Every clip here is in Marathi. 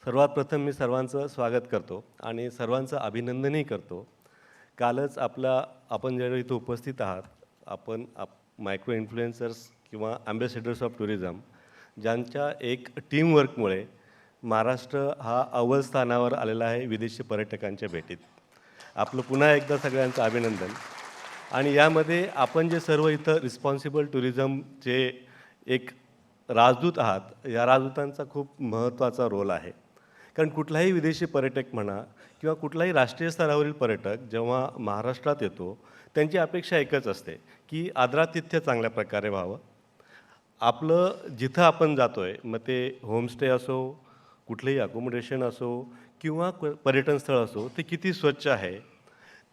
सर्वात प्रथम मी सर्वांचं स्वागत करतो आणि सर्वांचं अभिनंदनही करतो. कालच आपण ज्यावेळी इथं उपस्थित आहात, आपण मायक्रो इन्फ्लुएन्सर्स किंवा ॲम्बॅसेडर्स ऑफ टुरिझम ज्यांच्या एक टीमवर्कमुळे महाराष्ट्र हा अव्वल स्थानावर आलेला आहे विदेशी पर्यटकांच्या भेटीत. आपलं पुन्हा एकदा सगळ्यांचं अभिनंदन. आणि यामध्ये आपण जे सर्व इथं रिस्पॉन्सिबल टुरिझमचे एक राजदूत आहात, या राजदूतांचा खूप महत्त्वाचा रोल आहे. कारण कुठलाही विदेशी पर्यटक म्हणा किंवा कुठलाही राष्ट्रीय स्तरावरील पर्यटक जेव्हा महाराष्ट्रात येतो, त्यांची अपेक्षा एकच असते की आदरातिथ्य चांगल्या प्रकारे व्हावं. आपलं जिथं आपण जातो आहे, मग ते होमस्टे असो, कुठलंही अकोमोडेशन असो किंवा पर्यटन स्थळ असो, ते किती स्वच्छ आहे,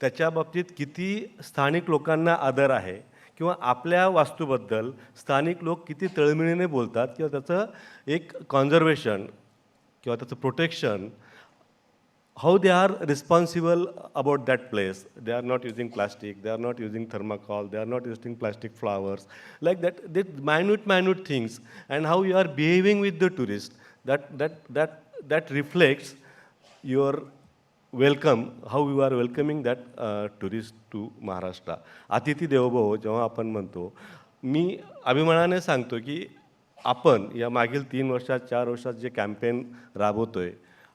त्याच्या बाबतीत किती स्थानिक लोकांना आदर आहे किंवा आपल्या वास्तूबद्दल स्थानिक लोक किती तळमळीने बोलतात किंवा त्याचं एक कॉन्झर्वेशन किंवा त्याचं protection, how they are responsible about that place. They are not using plastic, they are not using thermocol, they are not using plastic flowers, like that minute things, and how you are behaving with the tourist, that reflects your welcome, how you are welcoming that tourist to Maharashtra. अतिथी देवो भव जेव्हा आपण म्हणतो, मी अभिमानाने सांगतो की आपण या मागील 3 वर्षात 4 वर्षात जे कॅम्पेन राबवतोय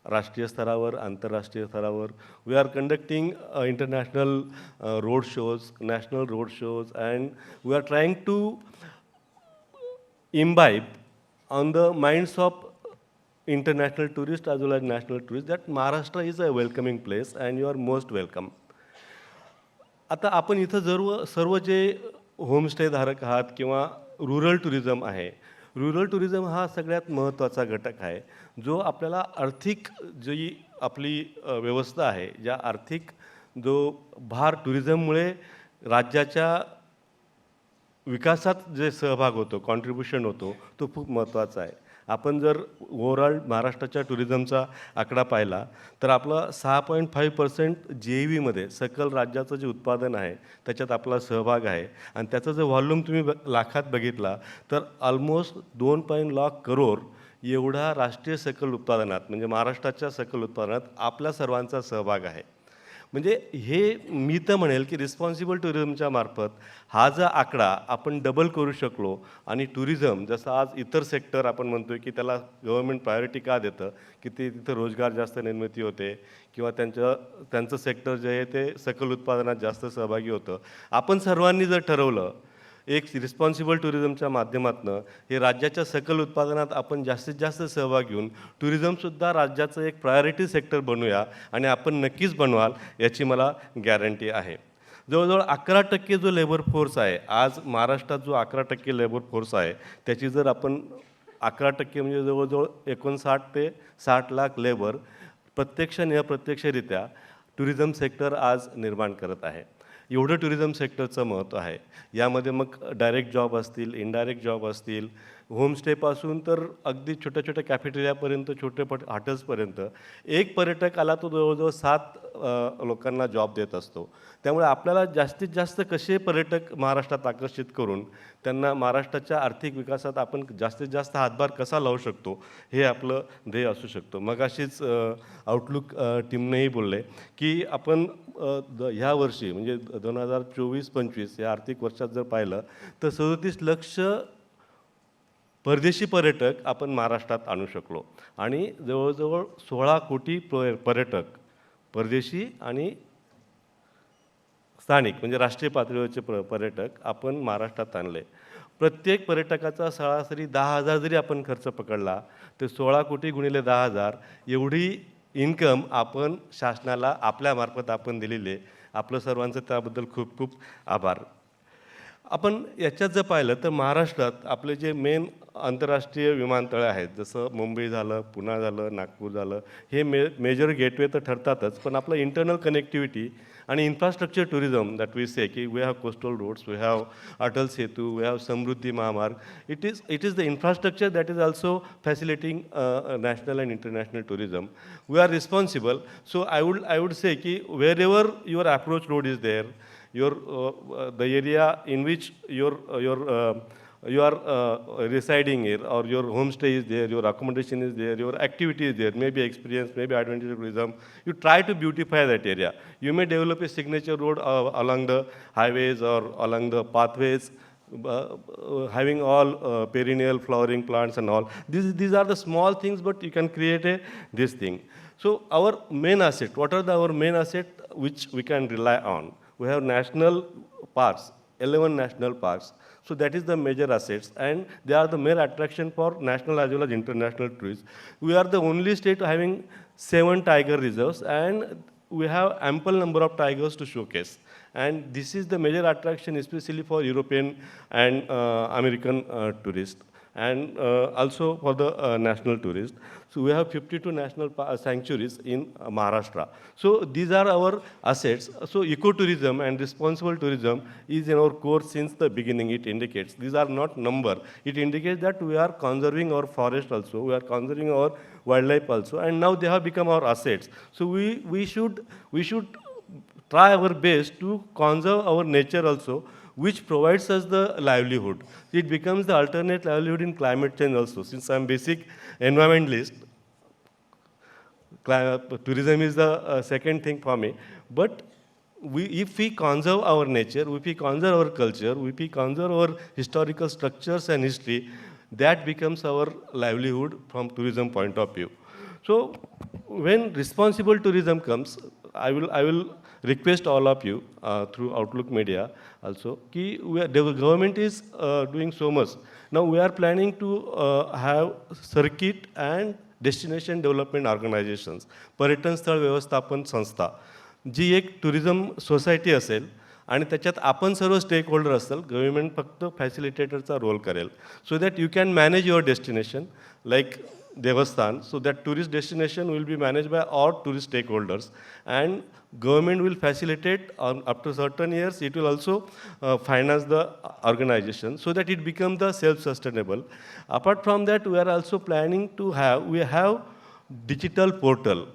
राष्ट्रीय स्तरावर, आंतरराष्ट्रीय स्तरावर, we are conducting international road shows, national road shows, and we are trying to imbibe on the minds of international tourists as well as national tourists that Maharashtra is a welcoming place and you are most welcome. आता आपण इथं सर्व जे होमस्टे धारक आहात किंवा रुरल टुरिझम आहे, रुरल टुरिझम हा सगळ्यात महत्त्वाचा घटक आहे, जो आपल्याला आर्थिक जी आपली व्यवस्था आहे, ज्या आर्थिक जो भार टुरिझममुळे राज्याच्या विकासात जे सहभाग होतो, कॉन्ट्रिब्युशन होतो, तो खूप महत्त्वाचा आहे. आपण जर ओव्हरऑल महाराष्ट्राच्या टुरिझमचा आकडा पाहिला तर आपला 6.5% GAV सकल राज्याचं जे उत्पादन आहे त्याच्यात आपला सहभाग आहे. आणि त्याचं जर व्हॉल्यूम तुम्ही लाखात बघितला तर ऑलमोस्ट 2 लाख करोड एवढा राष्ट्रीय सकल उत्पादनात, म्हणजे महाराष्ट्राच्या सकल उत्पादनात आपल्या सर्वांचा सहभाग आहे. म्हणजे हे मी तर म्हणेल की रिस्पॉन्सिबल टुरिझमच्या मार्फत हा जो आकडा आपण डबल करू शकलो. आणि टुरिझम जसं आज इतर सेक्टर आपण म्हणतो की त्याला गव्हर्नमेंट प्रायोरिटी का देतं, की ते तिथं रोजगार जास्त निर्मिती होते किंवा त्यांचं सेक्टर जे आहे ते सकल उत्पादनात जास्त सहभागी होतं. आपण सर्वांनी जर ठरवलं एक रिस्पॉन्सिबल टुरिझमच्या माध्यमातून हे राज्याच्या सकल उत्पादनात आपण जास्तीत जास्त सहभाग घेऊन टुरिझमसुद्धा राज्याचं एक प्रायोरिटी सेक्टर बनवूया, आणि आपण नक्कीच बनवाल याची मला गॅरंटी आहे. जवळजवळ 11% जो लेबर फोर्स आहे, आज महाराष्ट्रात जो 11% लेबर फोर्स आहे, त्याची जर आपण 11% म्हणजे जवळजवळ 59 ते 60 लाख लेबर प्रत्यक्ष आणि अप्रत्यक्षरित्या टुरिझम सेक्टर आज निर्माण करत आहे. एवढं टुरिझम सेक्टरचं महत्त्व आहे. यामध्ये मग डायरेक्ट जॉब असतील, इनडायरेक्ट जॉब असतील, होमस्टेपासून तर अगदी छोट्या छोट्या कॅफेटेरियापर्यंत, छोटे हॉटेल्सपर्यंत एक पर्यटक आला तो जवळजवळ 7 लोकांना जॉब देत असतो. त्यामुळे आपल्याला जास्तीत जास्त कसे पर्यटक महाराष्ट्रात आकर्षित करून त्यांना महाराष्ट्राच्या आर्थिक विकासात आपण जास्तीत जास्त हातभार कसा लावू शकतो, हे आपलं ध्येय असू शकतो. मग अशीच आउटलुक टीमनेही बोलले की आपण ह्या वर्षी म्हणजे 2024-25 या आर्थिक वर्षात जर पाहिलं तर 37 लक्ष परदेशी पर्यटक आपण महाराष्ट्रात आणू शकलो. आणि जवळजवळ 16 कोटी पर्यटक परदेशी आणि स्थानिक म्हणजे राष्ट्रीय पातळीवरचे पर्यटक आपण महाराष्ट्रात आणले. प्रत्येक पर्यटकाचा सरासरी 10,000 जरी आपण खर्च पकडला तर 16 कोटी गुणिले 10,000 एवढी इन्कम आपण शासनाला आपल्यामार्फत आपण दिलेली आहे. आपलं सर्वांचं त्याबद्दल खूप खूप आभार. आपण याच्यात जर पाहिलं तर महाराष्ट्रात आपले जे मेन आंतरराष्ट्रीय विमानतळं आहेत, जसं मुंबई झालं, पुणे झालं, नागपूर झालं, हे मेजर गेटवे तर ठरतातच, पण आपलं इंटरनल कनेक्टिव्हिटी आणि infrastructure tourism that we say की we have coastal roads, we have Atal Setu, we have Samruddhi Mahamarg. It is the infrastructure that is also facilitating national and international tourism. We are responsible. So I would say की wherever your approach road is there, the area in which your you are residing here, or your homestay is there, your accommodation is there, your activity is there, maybe experience, maybe adventure tourism, you try to beautify that area. You may develop a signature road along the highways or along the pathways, having all perennial flowering plants and all. These are the small things, but you can create this thing. So our main asset, what are our main asset which we can rely on? We have national parks, 11 national parks. So that is the major assets, and they are the main attraction for national as well as international tourists. We are the only state having 7 tiger reserves, and we have ample number of tigers to showcase. And this is the major attraction, especially for European and American tourists, and also for the national tourists. So we have 52 national sanctuaries in Maharashtra. So these are our assets. So ecotourism and responsible tourism is in our core since the beginning. It indicates these are not number. It indicates that we are conserving our forest also, we are conserving our wildlife also, and now they have become our assets. So we should try our best to conserve our nature also, which provides us the livelihood. It becomes the alternate livelihood in climate change also. Since I'm basic environmentalist, tourism is the second thing for me. But if we conserve our nature, if we conserve our culture, if we conserve our historical structures and history, that becomes our livelihood from tourism point of view. So when responsible tourism comes, I will request all of you through Outlook Media also, the government is doing so much. Now we are planning to have circuit and destination development organizations, पर्यटन स्थळ व्यवस्थापन संस्था, जी एक टुरिझम सोसायटी असेल आणि त्याच्यात आपण सर्व स्टेक होल्डर असेल, गव्हर्नमेंट फक्त फॅसिलिटेटरचा रोल करेल, so that you can manage your destination like Devasthan, so that tourist destination will be managed by all tourist stakeholders, and government will facilitate up to certain years. It will also finance the organization so that it becomes the self-sustainable. Apart from that, we are also planning to have digital portal.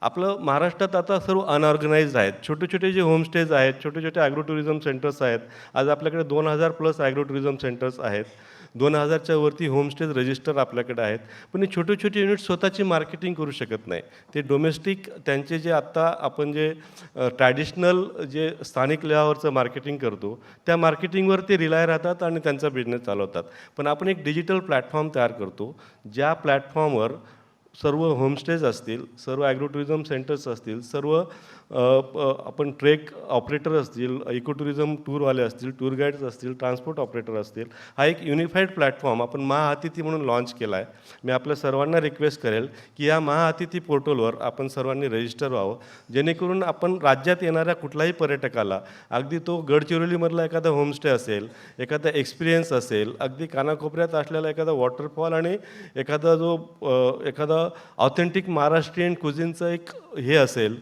आपलं महाराष्ट्रात आता सर्व अनऑर्गनाइज्ड आहेत, छोटे छोटे जे होमस्टेज आहेत, छोटे छोटे ॲग्रो टुरिझम सेंटर्स आहेत. आज आपल्याकडे 2000+ ॲग्रो टुरिझम सेंटर्स आहेत, 2000च्या वरती होमस्टेज रजिस्टर आपल्याकडे आहेत. पण हे छोटे छोटे युनिट स्वतःची मार्केटिंग करू शकत नाही. ते डोमेस्टिक त्यांचे जे आत्ता आपण जे ट्रॅडिशनल जे स्थानिक लेवलवरचं मार्केटिंग करतो, त्या मार्केटिंगवर ते रिलाय राहतात आणि त्यांचा बिझनेस चालवतात. पण आपण एक डिजिटल प्लॅटफॉर्म तयार करतो, ज्या प्लॅटफॉर्मवर सर्व होमस्टेज असतील, सर्व ॲग्रो टुरिझम सेंटर्स असतील, सर्व आपण ट्रेक ऑपरेटर असतील, इको टुरिझम टूरवाले असतील, टूर गाईड्स असतील, ट्रान्सपोर्ट ऑपरेटर असतील, हा एक युनिफाईड प्लॅटफॉर्म आपण महाअतिथी म्हणून लॉन्च केला आहे. मी आपल्या सर्वांना रिक्वेस्ट करेल की या महाअतिथी पोर्टलवर आपण सर्वांनी रजिस्टर व्हावं, जेणेकरून आपण राज्यात येणाऱ्या कुठल्याही पर्यटकाला, अगदी तो गडचिरोलीमधला एखादा होमस्टे असेल, एखादा एक्सपिरियन्स असेल, अगदी कानाकोपऱ्यात असलेला एखादा वॉटरफॉल आणि एखादा ऑथेंटिक महाराष्ट्रीयन कुझिनचं एक हे असेल,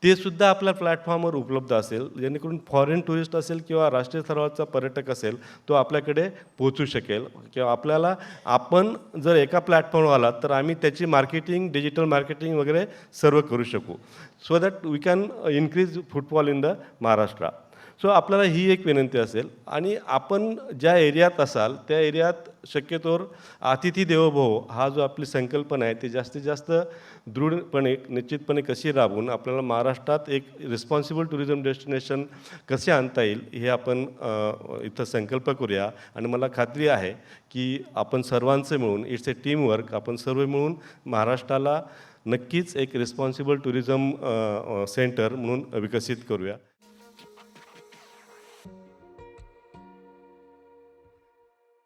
ते सुद्धा आपल्या प्लॅटफॉर्मवर उपलब्ध असेल, जेणेकरून फॉरेन टुरिस्ट असेल किंवा राष्ट्रीय स्तरावरचा पर्यटक असेल, तो आपल्याकडे पोहोचू शकेल. किंवा आपल्याला आपण जर एका प्लॅटफॉर्मवर आलात तर आम्ही त्याची मार्केटिंग, डिजिटल मार्केटिंग वगैरे सर्व करू शकू, so that we can increase footfall in the Maharashtra. So आपल्याला ही एक विनंती असेल. आणि आपण ज्या एरियात असाल त्या एरियात शक्यतोवर अतिथी देवो भव हा जो आपली संकल्पना आहे ती जास्तीत जास्त दृढपणे निश्चितपणे कशी राबवून आपल्याला महाराष्ट्रात एक रिस्पॉन्सिबल टुरिझम डेस्टिनेशन कसे आणता येईल हे आपण इथं संकल्प करूया. आणि मला खात्री आहे की आपण सर्वांचे मिळून, इट्स ए टीमवर्क, आपण सर्व मिळून महाराष्ट्राला नक्कीच एक रिस्पॉन्सिबल टुरिझम सेंटर म्हणून विकसित करूया.